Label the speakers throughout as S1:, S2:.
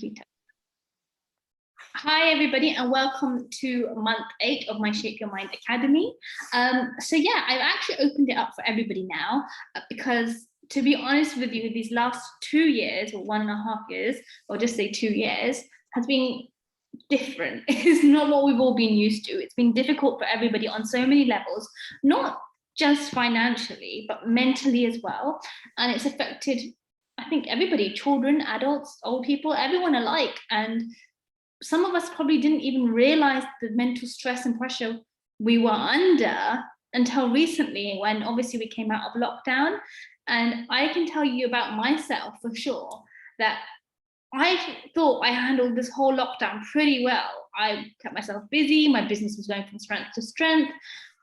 S1: computer. Hi, everybody, and welcome to month 8 of my Shape Your Mind Academy. So yeah, I've actually opened it up for everybody now because, to be honest with you, these last 2 years or 1.5 years, or just say 2 years, has been different. It's not what we've all been used to. It's been difficult for everybody on so many levels, not just financially, but mentally as well. And it's affected, I think, everybody, children, adults, old people, everyone alike. And some of us probably didn't even realize the mental stress and pressure we were under until recently, when obviously we came out of lockdown. And I can tell you about myself for sure that I thought I handled this whole lockdown pretty well. I kept myself busy, my business was going from strength to strength.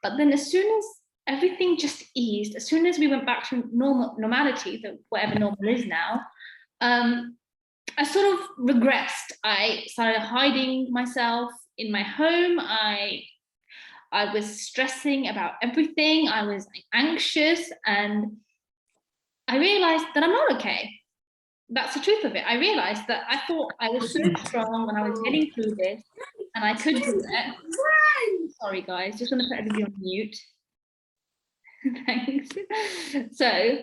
S1: But then as soon as everything just eased, as soon as we went back to normality, whatever normal is now, I sort of regressed. I started hiding myself in my home. I was stressing about everything. I was anxious, and I realized that I'm not okay. That's the truth of it. I realized that I thought I was so strong when I was getting through this, and I could do it. Sorry, guys, just want to put everybody on mute. Thanks. So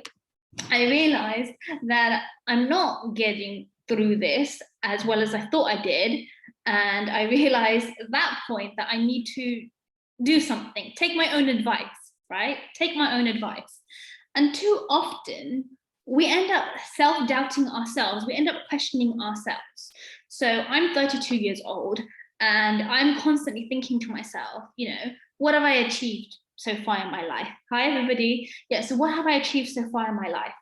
S1: I realized that I'm not getting through this as well as I thought I did. And I realized at that point that I need to do something, take my own advice, right? Take my own advice. And too often we end up self-doubting ourselves. We end up questioning ourselves. So I'm 32 years old and I'm constantly thinking to myself, what have I achieved so far in my life? Hi, everybody. Yeah, so what have I achieved so far in my life?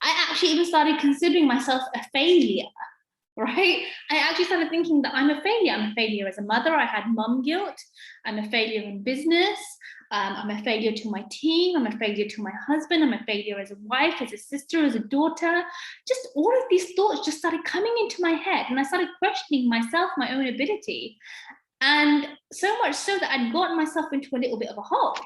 S1: I actually even started considering myself a failure, right? I actually started thinking that I'm a failure. I'm a failure as a mother. I had mum guilt. I'm a failure in business. I'm a failure to my team. I'm a failure to my husband. I'm a failure as a wife, as a sister, as a daughter. Just all of these thoughts just started coming into my head, and I started questioning myself, my own ability. And so much so that I'd gotten myself into a little bit of a hole.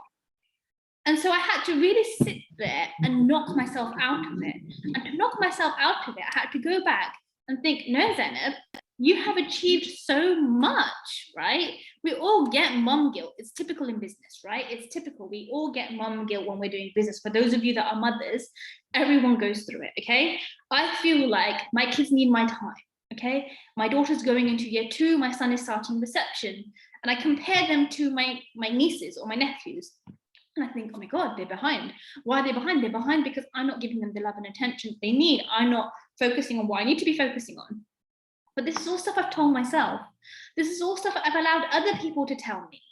S1: And so I had to really sit there and knock myself out of it. And to knock myself out of it, I had to go back and think, no, Zainab, you have achieved so much, right? We all get mum guilt. It's typical in business, right? It's typical. We all get mum guilt when we're doing business. For those of you that are mothers, everyone goes through it, okay? I feel like my kids need my time, okay? My daughter's going into year 2, my son is starting reception, and I compare them to my nieces or my nephews. And I think, oh my God, they're behind. Why are they behind? They're behind because I'm not giving them the love and attention they need. I'm not focusing on what I need to be focusing on. But this is all stuff I've told myself. This is all stuff I've allowed other people to tell me,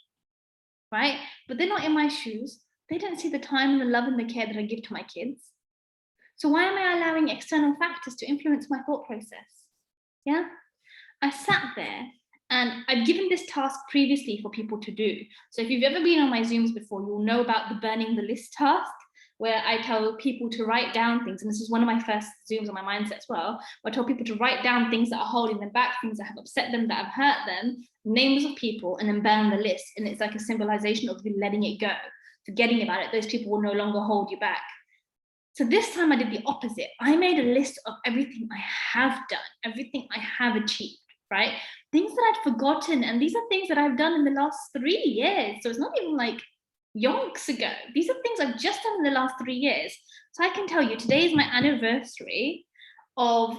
S1: right? But they're not in my shoes. They don't see the time and the love and the care that I give to my kids. So why am I allowing external factors to influence my thought process? Yeah? I sat there. And I've given this task previously for people to do. So if you've ever been on my Zooms before, you'll know about the burning the list task, where I tell people to write down things. And this was one of my first Zooms on my mindset as well, where I tell people to write down things that are holding them back, things that have upset them, that have hurt them, names of people, and then burn the list. And it's like a symbolization of you letting it go, forgetting about it. Those people will no longer hold you back. So this time I did the opposite. I made a list of everything I have done, everything I have achieved, right? Things that I'd forgotten. And these are things that I've done in the last 3 years. So it's not even like yonks ago. These are things I've just done in the last 3 years. So I can tell you, today is my anniversary of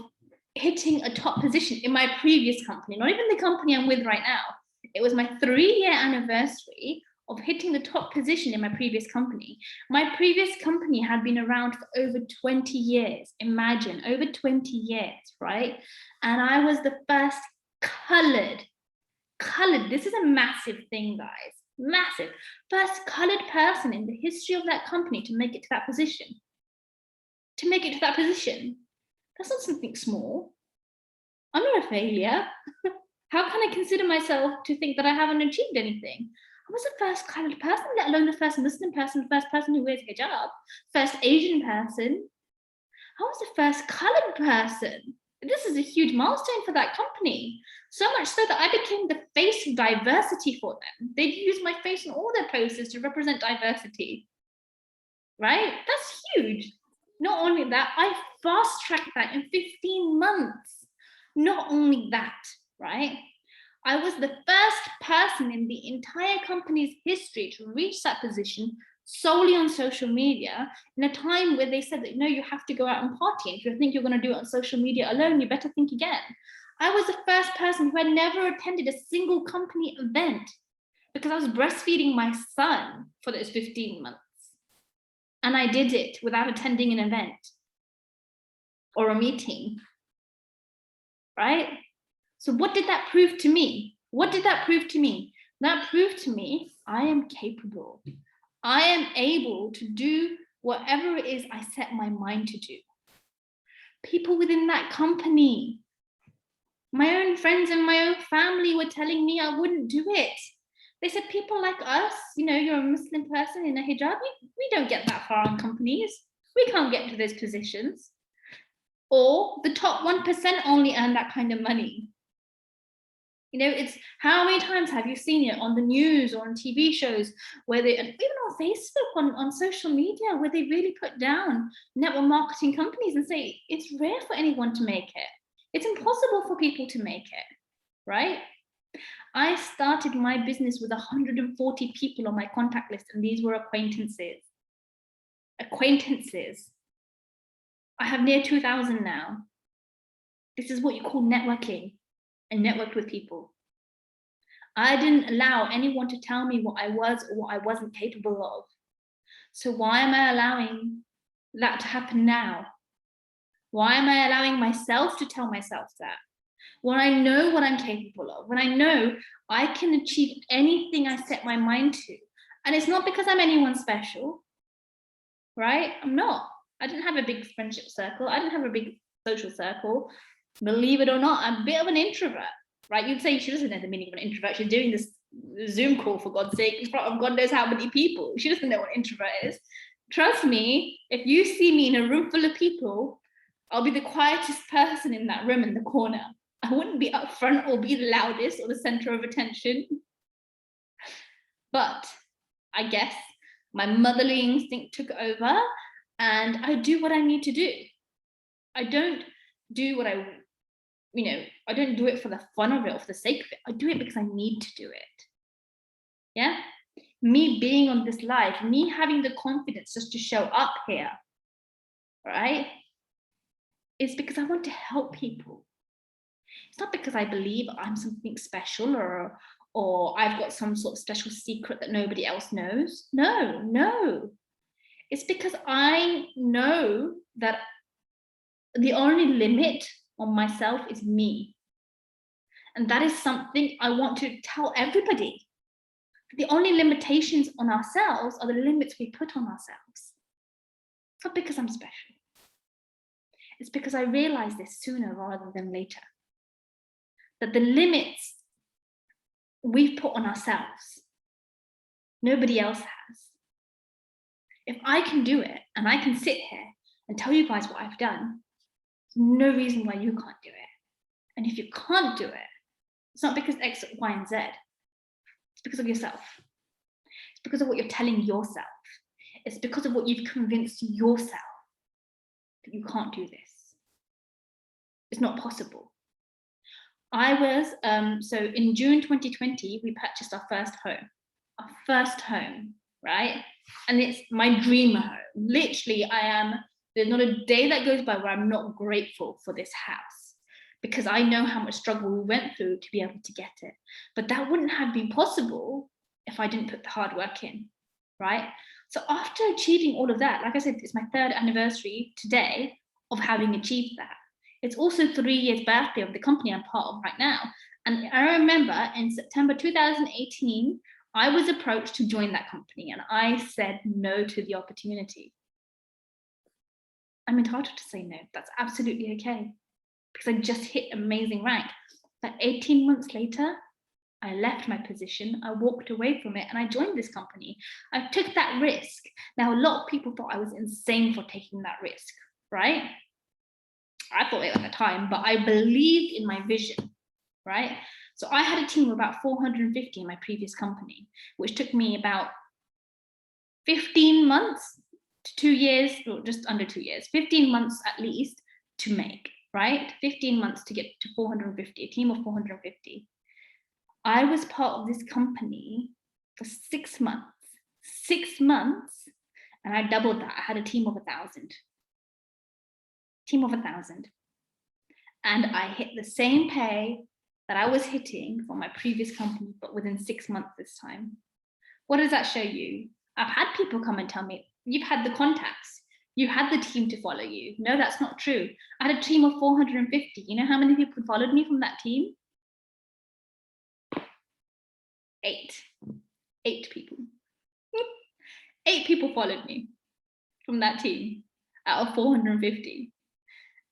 S1: hitting a top position in my previous company, not even the company I'm with right now. It was my 3-year anniversary of hitting the top position in my previous company. My previous company had been around for over 20 years. Imagine, over 20 years, right? And I was the first colored, this is a massive thing, guys, massive, first colored person in the history of that company to make it to that position. That's not something small. I'm not a failure. How can I consider myself to think that I haven't achieved anything? I was the first colored person, let alone the first Muslim person, the first person who wears hijab, first Asian person. I was the first colored person. This is a huge milestone for that company. So much so that I became the face of diversity for them. They'd use my face in all their posters to represent diversity, right? That's huge. Not only that, I fast-tracked that in 15 months. Not only that, right? I was the first person in the entire company's history to reach that position solely on social media in a time where they said that, no, you have to go out and party. And if you think you're going to do it on social media alone, you better think again. I was the first person who had never attended a single company event because I was breastfeeding my son for those 15 months. And I did it without attending an event or a meeting, right? So what did that prove to me? What did that prove to me? That proved to me I am capable. I am able to do whatever it is I set my mind to do. People within that company, my own friends and my own family were telling me I wouldn't do it. They said, people like us, you're a Muslim person in a hijab, we don't get that far in companies. We can't get to those positions. Or the top 1% only earn that kind of money. It's how many times have you seen it on the news or on TV shows where they, even on Facebook, on social media, where they really put down network marketing companies and say it's rare for anyone to make it. It's impossible for people to make it, right? I started my business with 140 people on my contact list, and these were acquaintances. Acquaintances. I have near 2,000 now. This is what you call networking. I networked with people. I didn't allow anyone to tell me what I was or what I wasn't capable of. So why am I allowing that to happen now? Why am I allowing myself to tell myself that? When I know what I'm capable of, when I know I can achieve anything I set my mind to. And it's not because I'm anyone special, right? I'm not. I didn't have a big friendship circle. I didn't have a big social circle. Believe it or not, I'm a bit of an introvert, right? You'd say she doesn't know the meaning of an introvert. She's doing this Zoom call, for God's sake, in front of God knows how many people. She doesn't know what an introvert is. Trust me, if you see me in a room full of people, I'll be the quietest person in that room in the corner. I wouldn't be up front or be the loudest or the center of attention. But I guess my motherly instinct took over, and I do what I need to do. I don't do what I don't do it for the fun of it or for the sake of it. I do it because I need to do it. Yeah? Me being on this live, me having the confidence just to show up here, right? It's because I want to help people. It's not because I believe I'm something special or I've got some sort of special secret that nobody else knows. No. It's because I know that the only limit on myself is me. And that is something I want to tell everybody. The only limitations on ourselves are the limits we put on ourselves. It's not because I'm special. It's because I realized this sooner rather than later. That the limits we've put on ourselves, nobody else has. If I can do it and I can sit here and tell you guys what I've done, there's no reason why you can't do it. And if you can't do it, it's not because X, Y, and Z. It's because of yourself. It's because of what you're telling yourself. It's because of what you've convinced yourself that you can't do this. It's not possible. I was, so in June 2020, we purchased our first home, right? And it's my dream home. Literally, there's not a day that goes by where I'm not grateful for this house, because I know how much struggle we went through to be able to get it. But that wouldn't have been possible if I didn't put the hard work in, right? So after achieving all of that, like I said, it's my 3rd anniversary today of having achieved that. It's also 3 years birthday of the company I'm part of right now. And I remember in September 2018, I was approached to join that company and I said no to the opportunity. I'm entitled to say no. That's absolutely okay, because I just hit amazing rank. But 18 months later, I left my position, I walked away from it, and I joined this company. I took that risk. Now, a lot of people thought I was insane for taking that risk, right? I thought it at the time, but I believed in my vision, right? So I had a team of about 450 in my previous company, which took me about 15 months to 2 years, or just under 2 years, 15 months at least to make. right? 15 months to get to 450, a team of 450. I was part of this company for 6 months, 6 months, and I doubled that. I had a team of 1,000. Team of 1,000. And I hit the same pay that I was hitting for my previous company, but within 6 months this time. What does that show you? I've had people come and tell me, you've had the contacts, you had the team to follow you. No, that's not true. I had a team of 450. You know how many people followed me from that team? 8. 8 people. 8 people followed me from that team out of 450.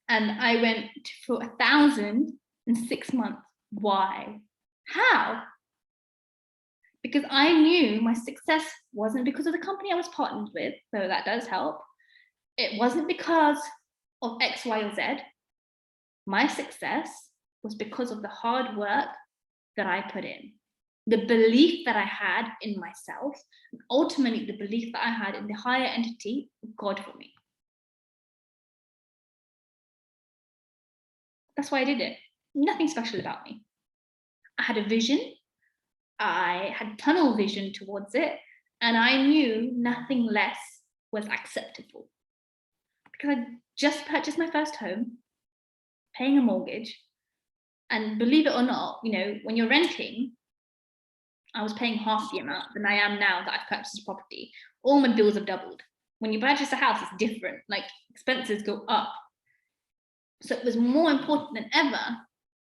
S1: And I went for 1,000 in 6 months. Why? How? Because I knew my success wasn't because of the company I was partnered with, so that does help. It wasn't because of X, Y, or Z. My success was because of the hard work that I put in, the belief that I had in myself, and ultimately the belief that I had in the higher entity, God, for me. That's why I did it. Nothing special about me. I had a vision. I had tunnel vision towards it, and I knew nothing less was acceptable. Because I just purchased my first home, paying a mortgage, and believe it or not, you know, when you're renting, I was paying half the amount than I am now that I've purchased a property. All my bills have doubled. When you purchase a house, it's different. Like, expenses go up. So it was more important than ever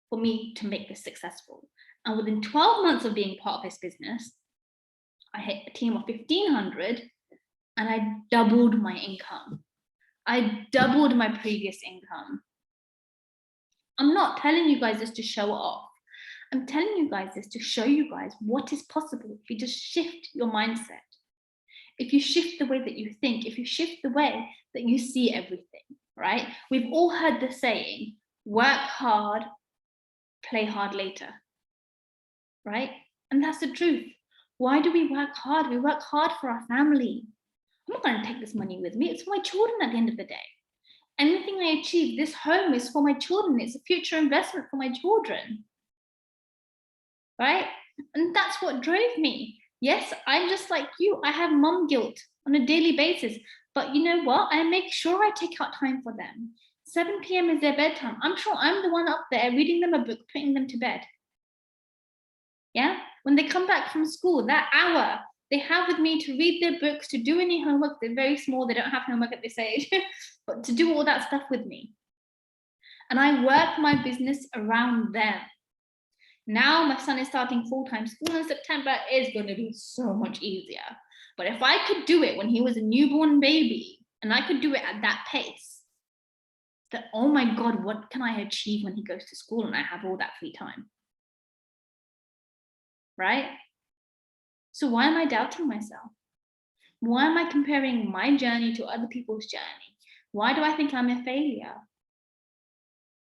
S1: for me to make this successful. And within 12 months of being part of this business, I hit a team of 1,500 and I doubled my income. I doubled my previous income. I'm not telling you guys this to show off. I'm telling you guys this to show you guys what is possible if you just shift your mindset. If you shift the way that you think, if you shift the way that you see everything, right? We've all heard the saying, work hard, play hard later, right? And that's the truth. Why do we work hard? We work hard for our family. I'm not going to take this money with me. It's for my children at the end of the day. Anything I achieve, this home is for my children. It's a future investment for my children, right? And that's what drove me. Yes, I'm just like you. I have mom guilt on a daily basis. But you know what? I make sure I take out time for them. 7 p.m. is their bedtime. I'm sure I'm the one up there reading them a book, putting them to bed. Yeah? When they come back from school, that hour they have with me to read their books, to do any homework. They're very small. They don't have homework at this age, but to do all that stuff with me. And I work my business around them. Now my son is starting full-time school in September. It's going to be so much easier. But if I could do it when he was a newborn baby, and I could do it at that pace, that, oh my God, what can I achieve when he goes to school and I have all that free time? Right? So why am I doubting myself? Why am I comparing my journey to other people's journey? Why do I think I'm a failure?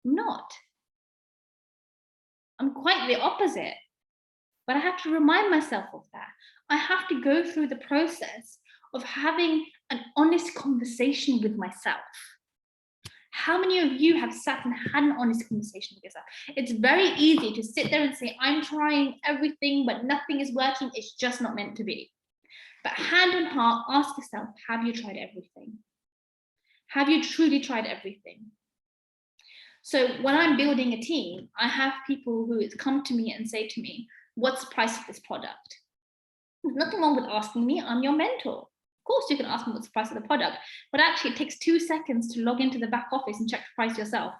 S1: I'm not. I'm quite the opposite. But I have to remind myself of that. I have to go through the process of having an honest conversation with myself. How many of you have sat and had an honest conversation with yourself? It's very easy to sit there and say, I'm trying everything, but nothing is working. It's just not meant to be. But hand on heart, ask yourself, have you tried everything? Have you truly tried everything? So when I'm building a team, I have people who come to me and say to me, what's the price of this product? There's nothing wrong with asking me. I'm your mentor. Of course, you can ask me what's the price of the product, but actually it takes 2 seconds to log into the back office and check the price yourself.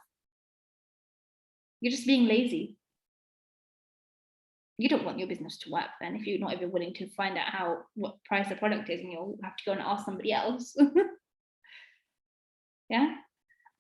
S1: You're just being lazy. You don't want your business to work then if you're not even willing to find out what price the product is, and you'll have to go and ask somebody else. Yeah.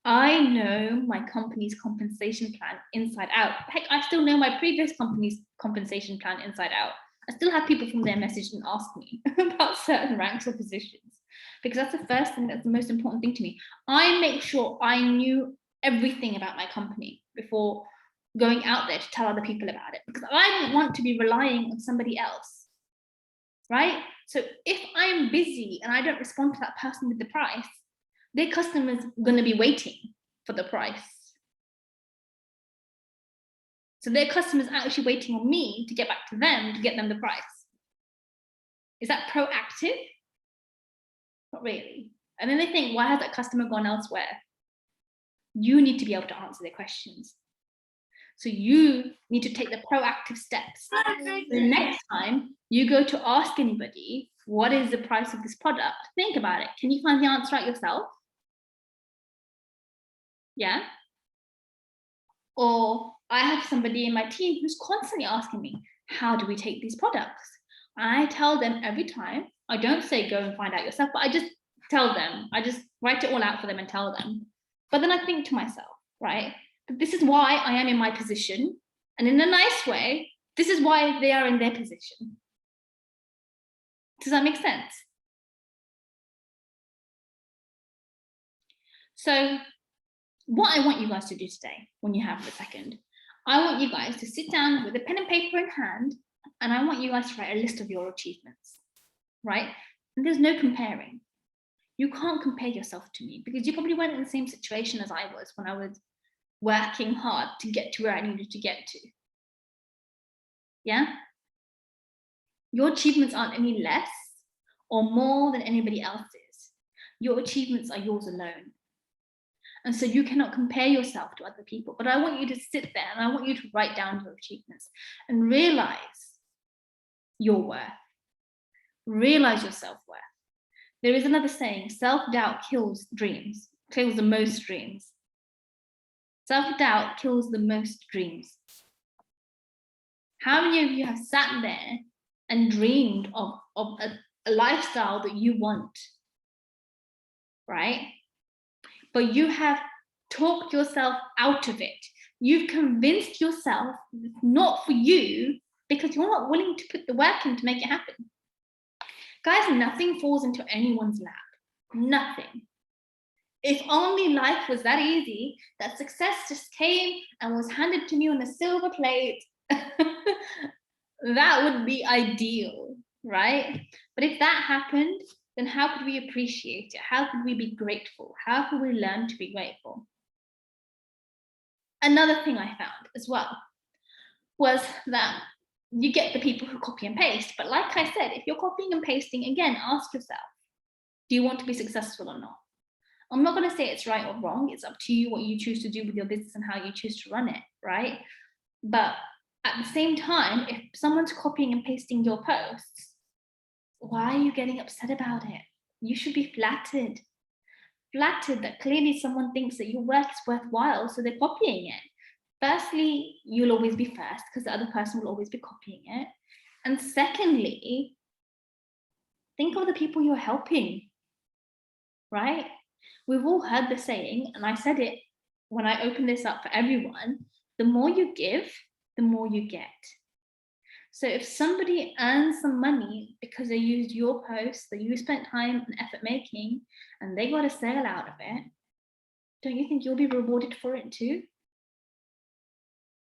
S1: I know my company's compensation plan inside out. Heck, I still know my previous company's compensation plan inside out. I still have people from there message and ask me about certain ranks or positions, because that's the first thing, that's the most important thing to me. I make sure I knew everything about my company before going out there to tell other people about it, because I don't want to be relying on somebody else, right? So if I'm busy and I don't respond to that person with the price, their customer's going to be waiting for the price. So their customers are actually waiting on me to get back to them to get them the price. Is that proactive? Not really. And then they think, why has that customer gone elsewhere? You need to be able to answer their questions. So you need to take the proactive steps. The next time you go to ask anybody, what is the price of this product? Think about it. Can you find the answer out yourself? Yeah. Or I have somebody in my team who's constantly asking me, how do we take these products? I tell them every time, I don't say go and find out yourself, but I just tell them, I just write it all out for them and tell them. But then I think to myself, right, this is why I am in my position. And in a nice way, this is why they are in their position. Does that make sense? So what I want you guys to do today, when you have a second, I want you guys to sit down with a pen and paper in hand, and I want you guys to write a list of your achievements, right? And there's no comparing. You can't compare yourself to me because you probably weren't in the same situation as I was when I was working hard to get to where I needed to get to. Yeah? Your achievements aren't any less or more than anybody else's. Your achievements are yours alone. And so you cannot compare yourself to other people. But I want you to sit there and I want you to write down your achievements and realize your worth. Realize your self-worth. There is another saying, self-doubt kills dreams, kills the most dreams. Self-doubt kills the most dreams. How many of you have sat there and dreamed of a lifestyle that you want, right? But you have talked yourself out of it. You've convinced yourself it's not for you because you're not willing to put the work in to make it happen. Guys, nothing falls into anyone's lap. Nothing. If only life was that easy, that success just came and was handed to me on a silver plate, that would be ideal, right? But if that happened, then how could we appreciate it? How could we be grateful? How could we learn to be grateful? Another thing I found as well was that you get the people who copy and paste. But like I said, if you're copying and pasting, again, ask yourself, do you want to be successful or not? I'm not going to say it's right or wrong. It's up to you what you choose to do with your business and how you choose to run it, right? But at the same time, if someone's copying and pasting your posts, why are you getting upset about it? You should be flattered. Flattered that clearly someone thinks that your work is worthwhile, so they're copying it. Firstly, you'll always be first because the other person will always be copying it. And secondly, think of the people you're helping, right? We've all heard the saying, and I said it when I opened this up for everyone, the more you give, the more you get. So if somebody earns some money because they used your post that you spent time and effort making, and they got a sale out of it, don't you think you'll be rewarded for it too?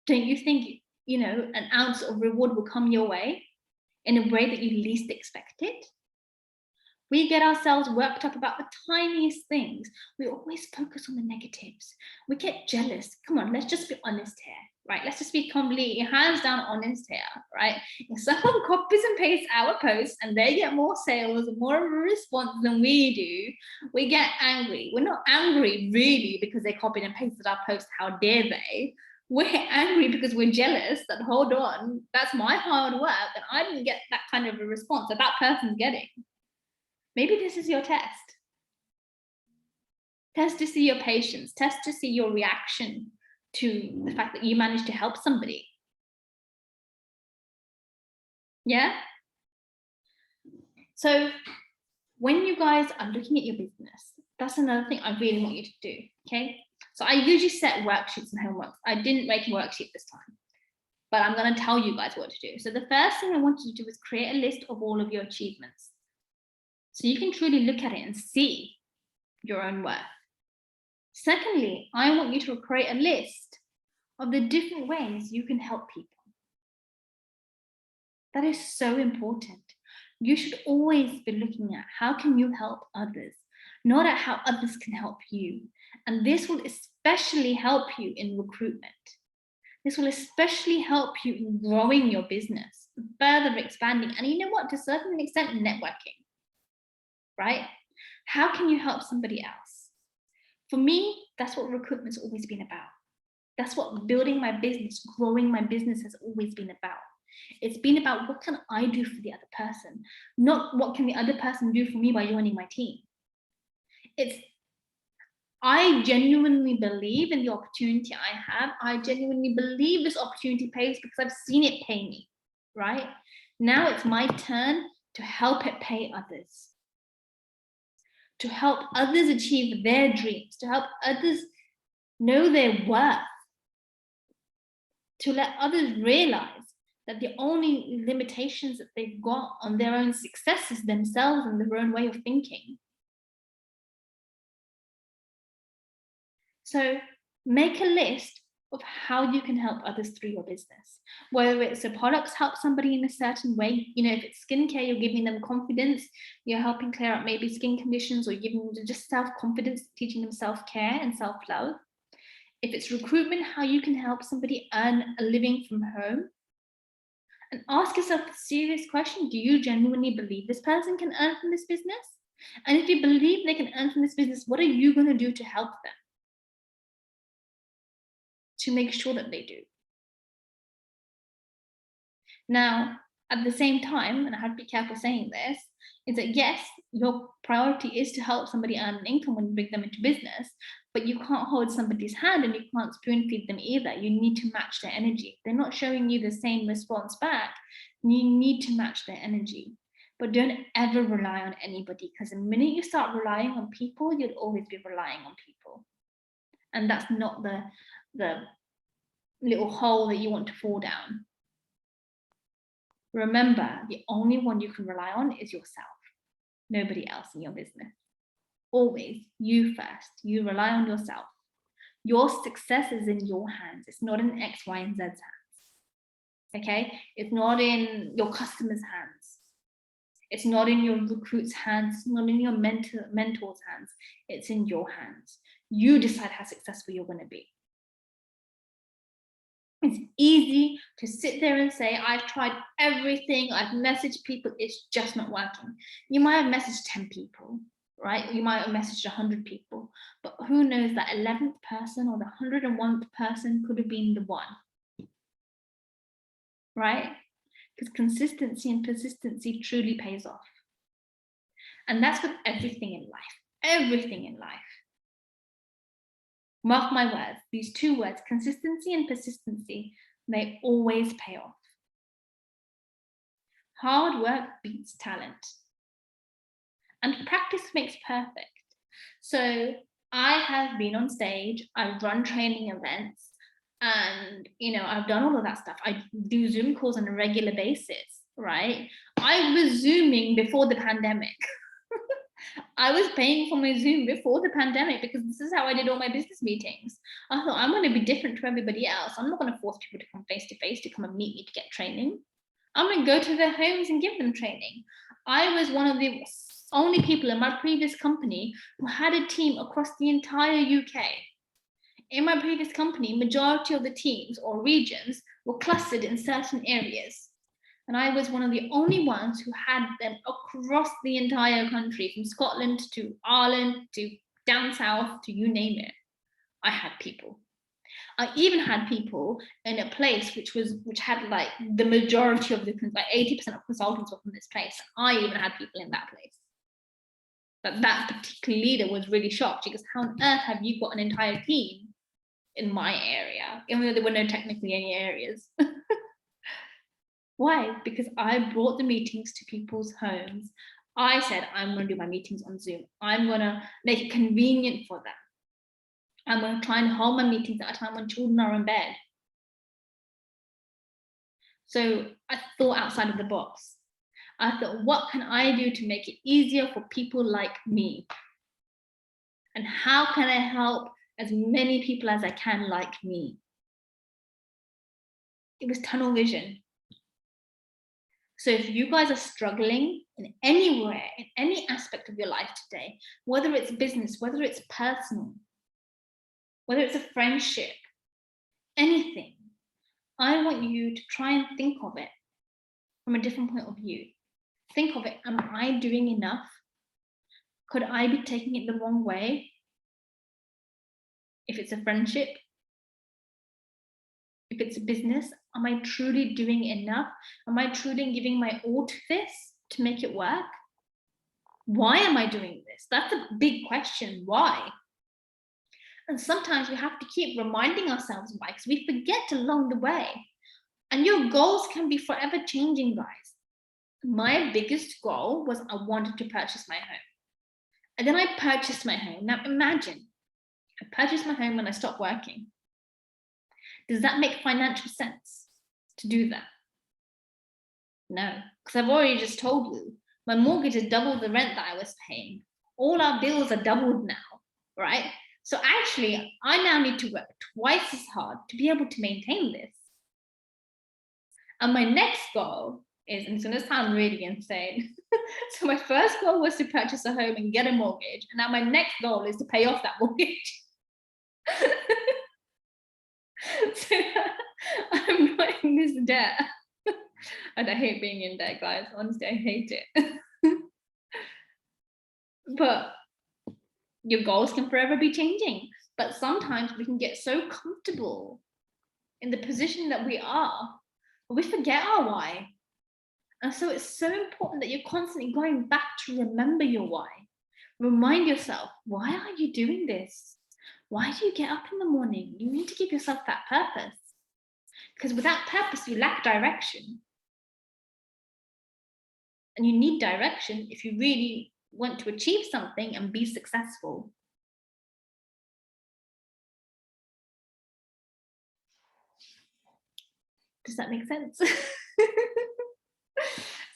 S1: Don't you think, an ounce of reward will come your way in a way that you least expected? We get ourselves worked up about the tiniest things. We always focus on the negatives. We get jealous. Come on, let's just be honest here, right? Let's just be completely hands down honest here, right? If someone copies and pastes our posts and they get more sales, more of a response than we do, we get angry. We're not angry really because they copied and pasted our post. How dare they? We're angry because we're jealous that, hold on, that's my hard work and I didn't get that kind of a response that that person's getting. Maybe this is your test. Test to see your patience, test to see your reaction to the fact that you managed to help somebody. Yeah? So when you guys are looking at your business, that's another thing I really want you to do, okay? So I usually set worksheets and homeworks. I didn't make a worksheet this time, but I'm going to tell you guys what to do. So the first thing I want you to do is create a list of all of your achievements. So you can truly look at it and see your own worth. Secondly, I want you to create a list of the different ways you can help people. That is so important. You should always be looking at how can you help others, not at how others can help you. And this will especially help you in recruitment. This will especially help you in growing your business, further expanding, and you know what, to a certain extent, networking, right? How can you help somebody else? For me, that's what recruitment's always been about. That's what building my business, growing my business has always been about. It's been about what can I do for the other person, not what can the other person do for me by joining my team. I genuinely believe in the opportunity I have. I genuinely believe this opportunity pays because I've seen it pay me, right? Now it's my turn to help it pay others, to help others achieve their dreams, to help others know their worth, to let others realize that the only limitations that they've got on their own success is themselves and their own way of thinking. So make a list of how you can help others through your business. Whether it's the products help somebody in a certain way, you know, if it's skincare, you're giving them confidence, you're helping clear up maybe skin conditions, or giving them just self-confidence, teaching them self-care and self-love. If it's recruitment, how you can help somebody earn a living from home. And ask yourself a serious question: do you genuinely believe this person can earn from this business? And if you believe they can earn from this business, what are you going to do to help them, to make sure that they do? Now, at the same time, and I have to be careful saying this, is that yes, your priority is to help somebody earn an income when you bring them into business, but you can't hold somebody's hand and you can't spoon feed them either. You need to match their energy. If they're not showing you the same response back, you need to match their energy. But don't ever rely on anybody, because the minute you start relying on people, you'll always be relying on people. And that's not the little hole that you want to fall down. Remember, the only one you can rely on is yourself, nobody else in your business. Always you first. You rely on yourself. Your success is in your hands. It's not in X, Y, and Z's hands. Okay? It's not in your customers' hands. It's not in your recruits' hands. It's not in your mentor's hands. It's in your hands. You decide how successful you're going to be. It's easy to sit there and say, I've tried everything, I've messaged people, it's just not working. You might have messaged 10 people, right? You might have messaged 100 people, but who knows, that 11th person or the 101st person could have been the one, right? Because consistency and persistency truly pays off. And that's with everything in life, everything in life. Mark my words, these two words, consistency and persistency, they always pay off. Hard work beats talent. And practice makes perfect. So I have been on stage, I've run training events, and I've done all of that stuff. I do Zoom calls on a regular basis, right? I was Zooming before the pandemic. I was paying for my Zoom before the pandemic because this is how I did all my business meetings. I thought, I'm going to be different to everybody else. I'm not going to force people to come face to face to come and meet me to get training. I'm going to go to their homes and give them training. I was one of the only people in my previous company who had a team across the entire UK. In my previous company, majority of the teams or regions were clustered in certain areas. And I was one of the only ones who had them across the entire country, from Scotland to Ireland to down south to you name it. I had people. I even had people in a place which had like the majority of the, like 80% of consultants were from this place. I even had people in that place. But that particular leader was really shocked. She goes, how on earth have you got an entire team in my area? Even though there were no technically any areas. Why? Because I brought the meetings to people's homes. I said, I'm going to do my meetings on Zoom. I'm going to make it convenient for them. I'm going to try and hold my meetings at a time when children are in bed. So I thought outside of the box. I thought, what can I do to make it easier for people like me? And how can I help as many people as I can like me? It was tunnel vision. So if you guys are struggling in anywhere, in any aspect of your life today, whether it's business, whether it's personal, whether it's a friendship, anything, I want you to try and think of it from a different point of view. Think of it, am I doing enough? Could I be taking it the wrong way? If it's a friendship, if it's a business, am I truly doing enough? Am I truly giving my all to this to make it work? Why am I doing this? That's a big question. Why? And sometimes we have to keep reminding ourselves why, because we forget along the way. And your goals can be forever changing, guys. My biggest goal was I wanted to purchase my home. And then I purchased my home. Now imagine, I purchased my home when I stopped working. Does that make financial sense to do that? No, because I've already just told you, my mortgage is double the rent that I was paying. All our bills are doubled now, right? So actually, I now need to work twice as hard to be able to maintain this. And my next goal is, and it's going to sound really insane. So my first goal was to purchase a home and get a mortgage. And now my next goal is to pay off that mortgage. So I'm not in this debt. And I hate being in debt, guys. Honestly, I hate it. But your goals can forever be changing. But sometimes we can get so comfortable in the position that we are, we forget our why. And so it's so important that you're constantly going back to remember your why. Remind yourself, why are you doing this? Why do you get up in the morning? You need to give yourself that purpose. Because without purpose, you lack direction. And you need direction if you really want to achieve something and be successful. Does that make sense?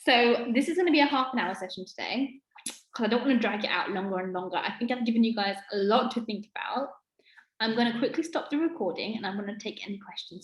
S1: So this is going to be a half-an-hour session today, because I don't want to drag it out longer and longer. I think I've given you guys a lot to think about. I'm going to quickly stop the recording and I'm going to take any questions.